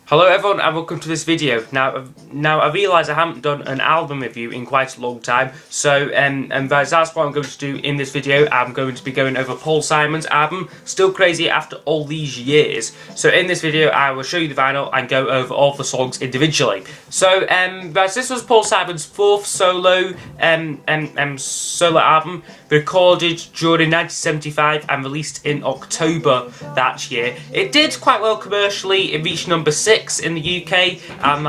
Hello everyone and welcome to this video. Now I realise I haven't done an album review in quite a long time, so guys, that's what I'm going to do in this video. I'm going to be going over Paul Simon's album, Still Crazy After All These Years. So in this video I will show you the vinyl and go over all the songs individually. So guys, this was Paul Simon's fourth solo album, recorded during 1975 and released in October that year. It did quite well commercially. It reached number 6 in the UK and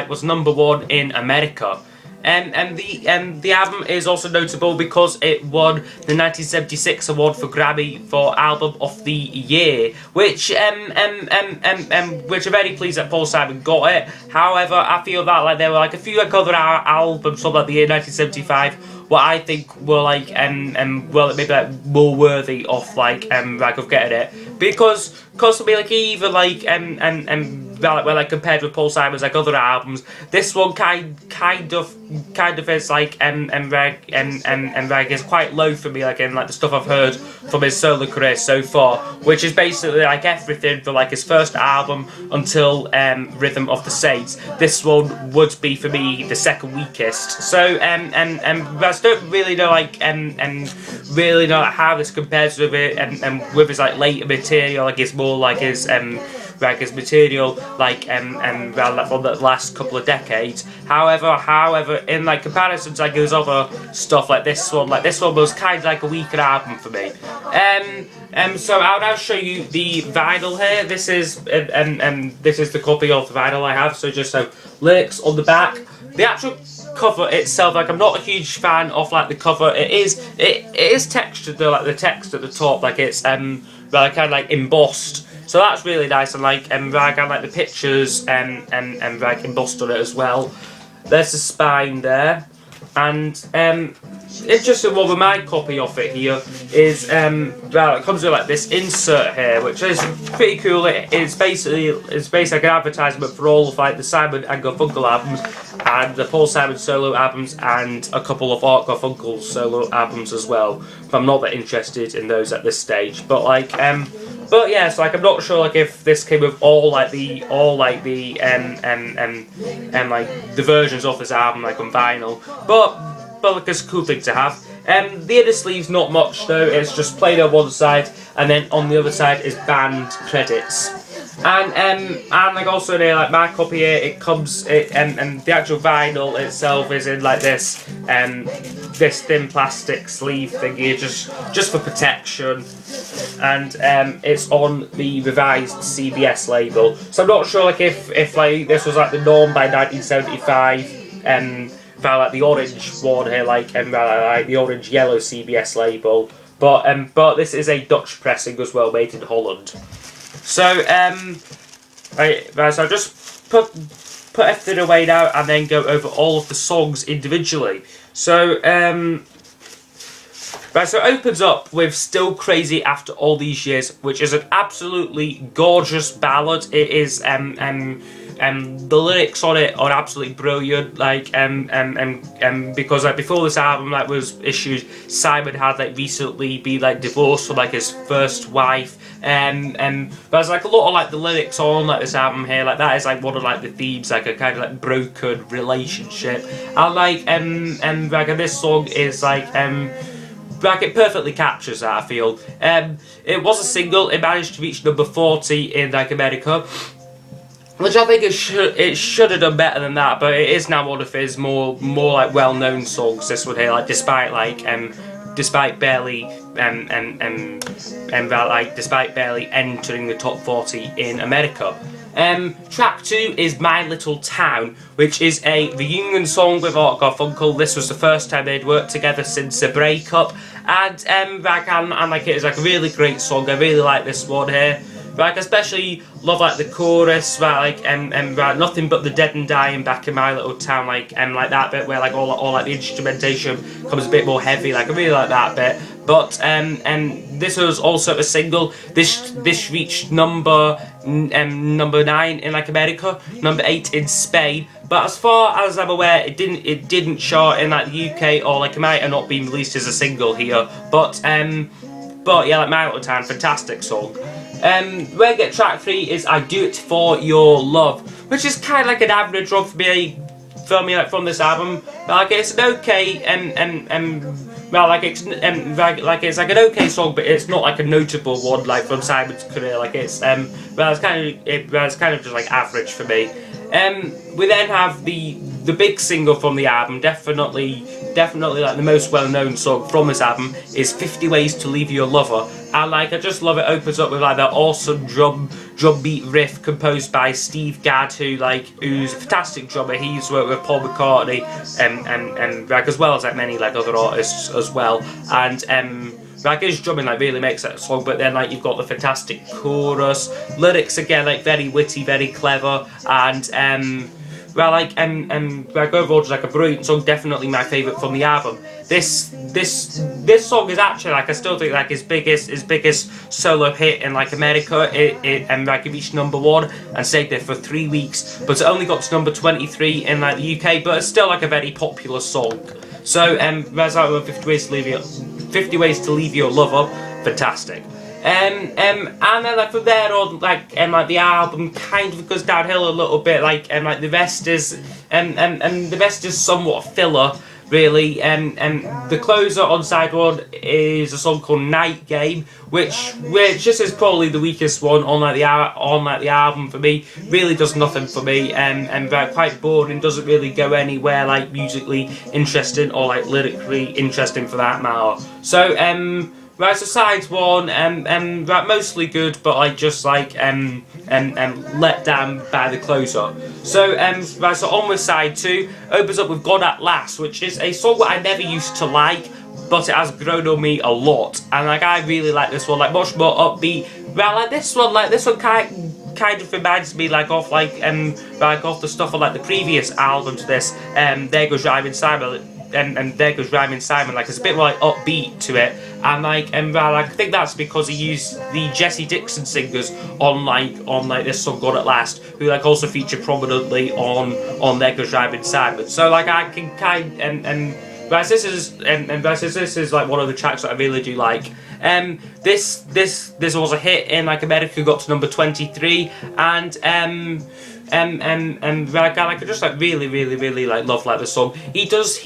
was number 1 in America. The album is also notable because it won the 1976 award for Grammy for Album of the Year, which I'm very pleased that Paul Simon got it. However, I feel that there were a few other albums from the year 1975 what I think were maybe more worthy of of getting it, because for me even compared with Paul Simon's other albums, this one kind of is is quite low for me in the stuff I've heard from his solo career so far, which is basically everything from his first album until Rhythm of the Saints. This one would be for me the second weakest. So I don't really know really know how this compares with it with his later material. It's more his material from the last couple of decades. However, in comparisons his other stuff this one was kind of a weaker album for me. So I'll now show you the vinyl here. This is the copy of the vinyl I have. So lyrics on the back. The actual cover itself, I'm not a huge fan of the cover. It is textured though, the text at the top, it's embossed. So that's really nice, and the pictures embossed on it as well. There's the spine there, and interesting one with my copy of it here is it comes with this insert here, which is pretty cool. It's basically an advertisement for all of the Simon and Garfunkel albums, and the Paul Simon solo albums, and a couple of Art Garfunkel solo albums as well. But I'm not that interested in those at this stage. But but yeah, I'm not sure if this came with all the versions of this album on vinyl. But it's a cool thing to have. The inner sleeve's not much though. It's just plain on one side, and then on the other side is band credits. And also there, my copy here, it comes and the actual vinyl itself is in this thin plastic sleeve thingy, just for protection, and it's on the revised CBS label. So I'm not sure if this was the norm by 1975. The orange one here, the orange yellow CBS label, but this is a Dutch pressing as well, made in Holland. So so I'll just put everything away now and then go over all of the songs individually. So so it opens up with Still Crazy After All These Years, which is an absolutely gorgeous ballad. It is the lyrics on it are absolutely brilliant. Because before this album was issued, Simon had recently been divorced from his first wife. There's a lot of the lyrics on this album here. That is one of the themes, a kind of broken relationship. And this song is it perfectly captures that, I feel. It was a single. It managed to reach number 40 in America, which I think it should have done better than that, but it is now one of his more well-known songs. This one here, despite barely despite barely entering the top 40 in America. Track 2 is My Little Town, which is a reunion song with Art Garfunkel. This was the first time they'd worked together since the breakup, and it is a really great song. I really like this one here. Especially love the chorus, nothing but the dead and dying back in my little town, that bit where all the instrumentation comes a bit more heavy. I really like that bit. But this was also a single. This reached number 9 in America, number 8 in Spain. But as far as I'm aware, it didn't chart in the UK, or it might have not been released as a single here. But yeah, My Little Town, fantastic song. We get track 3 is I Do It For Your Love, which is kind of like an average one for me, like from this album. But like it's an okay well, like it's like an okay song, but it's not like a notable one like from Simon's career. Like it's well, it's kind of just like average for me. We then have the big single from the album, definitely like the most well-known song from this album is 50 Ways to Leave Your Lover, and like I just love it. Opens up with like that awesome drum beat riff composed by Steve Gadd, who's a fantastic drummer. He's worked with Paul McCartney and like as well as like many like other artists as well, and like his drumming like really makes that song. But then like you've got the fantastic chorus, lyrics again like very witty, very clever, and well, like overall just like a brilliant song. Definitely my favourite from the album. This song is actually like I still think like his biggest solo hit in like America. It like it reached '1 and stayed there for 3 weeks, but it only got to number 23 in like the UK. But it's still like a very popular song. So that's like 50 Ways to Leave Your Lover, fantastic. And then like from there on, like the album kind of goes downhill a little bit. Like the rest is the rest is somewhat filler, really. The closer on side 1 is a song called Night Game, which just is probably the weakest one on the album for me. Really does nothing for me, and quite boring. Doesn't really go anywhere like musically interesting or like lyrically interesting for that matter. So right, so side 1, right, mostly good, but like just like let down by the closer. So right, so on with side 2, opens up with God at Last, which is a song that I never used to like, but it has grown on me a lot, and like I really like this one, like much more upbeat. Well, like this one kind of reminds me like of the stuff on like the previous album to this. There Goes Rhyming Simon. And There Goes Rhyming Simon, like it's a bit more like upbeat to it, and like I think that's because he used the Jesse Dixon singers on this song God at Last, who like also feature prominently on There Goes Rhyming Simon. So like I can this is like one of the tracks that I really do like. This was a hit in like America, got to number 23, and like I just like really like love like the song. He does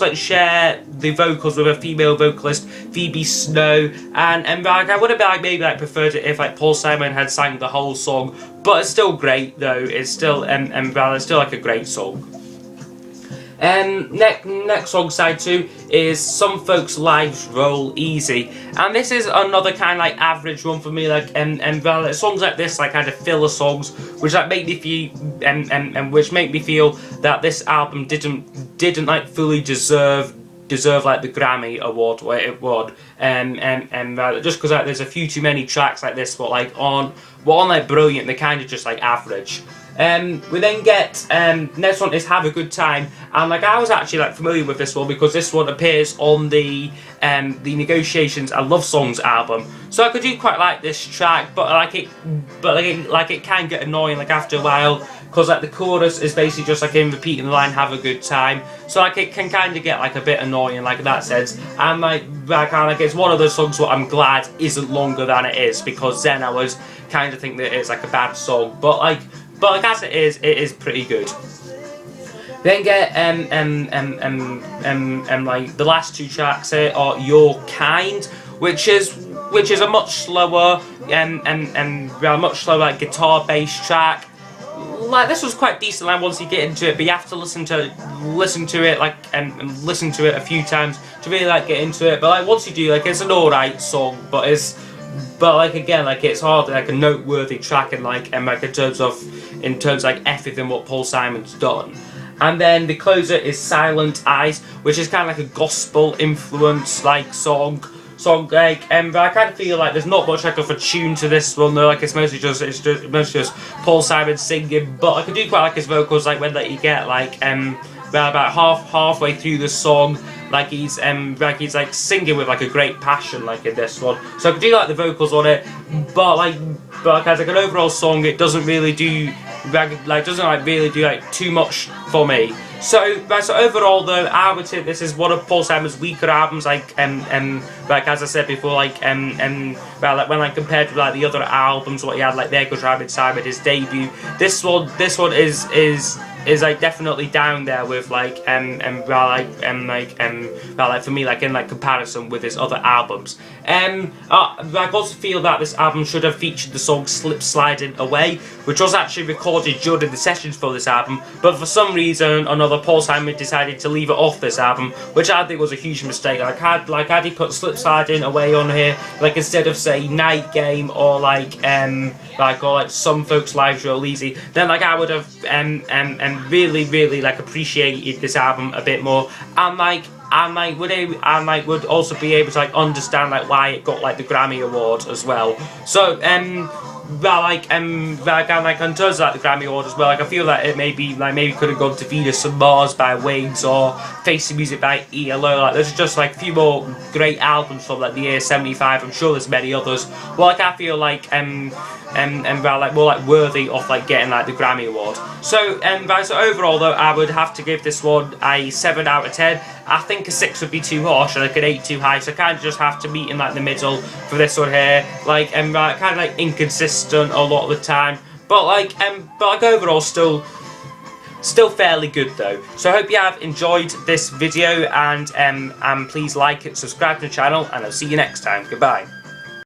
like share the vocals with a female vocalist, Phoebe Snow, and like I would have maybe like preferred it if like Paul Simon had sang the whole song, but it's still great though. It's still it's still like a great song. Next song, side 2, is Some Folks' Lives Roll Easy, and this is another kind of like average one for me. Like songs like this, like kind of filler songs, which like make me feel which make me feel that this album didn't like fully deserve like the Grammy award where it won, just because like there's a few too many tracks like this, but like on like brilliant, they're kind of just like average. We then get next one is Have a Good Time, and like I was actually like familiar with this one because this one appears on the Negotiations and Love Songs album, so I do quite like this track, but it can get annoying like after a while, because like the chorus is basically just like him repeating the line "Have a good time," so like it can kind of get like a bit annoying like in that sense, and like it's one of those songs what I'm glad isn't longer than it is, because then I was kind of think that it's like a bad song, but like as it is pretty good. Then get like the last 2 tracks here are Your Kind, which is a much slower much slower like guitar bass track. Like this was quite decent like once you get into it, but you have to listen to it like and listen to it a few times to really like get into it. But like once you do, like it's an alright song, but like again, like it's hardly like a noteworthy track in like in terms of like everything what Paul Simon's done. And then the closer is Silent Eyes, which is kind of like a gospel influence like song like but I kind of feel like there's not much like of a tune to this one though. Like it's mostly just Paul Simon singing, but I do quite like his vocals, like when you get like about halfway through the song, like he's like singing with like a great passion like in this one. So I do like the vocals on it, but as like an overall song, it doesn't really do like too much for me. So overall though, I would say this is one of Paul Simon's weaker albums. Like as I said before, like like when I compared with like the other albums, what he had like There Goes Rabbit Inside with his debut, this one is like definitely down there with like for me, like in like comparison with his other albums. I also feel that this album should have featured the song Slip Sliding Away, which was actually recorded during the sessions for this album, but for some reason or another Paul Simon decided to leave it off this album, which I think was a huge mistake. Had he put Slip Sliding Away on here, like instead of say Night Game or like Some Folks Lives Real Easy, then like I would have really like appreciated this album a bit more, and would also be able to like understand like why it got like the Grammy Award as well. So in terms of like the Grammy Award as well, like I feel that it maybe could have gone to Venus and Mars by Wings or Face the Music by ELO. Like there's just like a few more great albums from like the year '75. I'm sure there's many others. Well, like I feel like more like worthy of like getting like the Grammy Award. So so overall though, I would have to give this one a 7 out of 10. I think a 6 would be too harsh and like an 8 too high, so I kind of just have to meet in like the middle for this one here. Like kind of like inconsistent a lot of the time, but like overall still fairly good though. So I hope you have enjoyed this video, and please like it, subscribe to the channel, and I'll see you next time. Goodbye.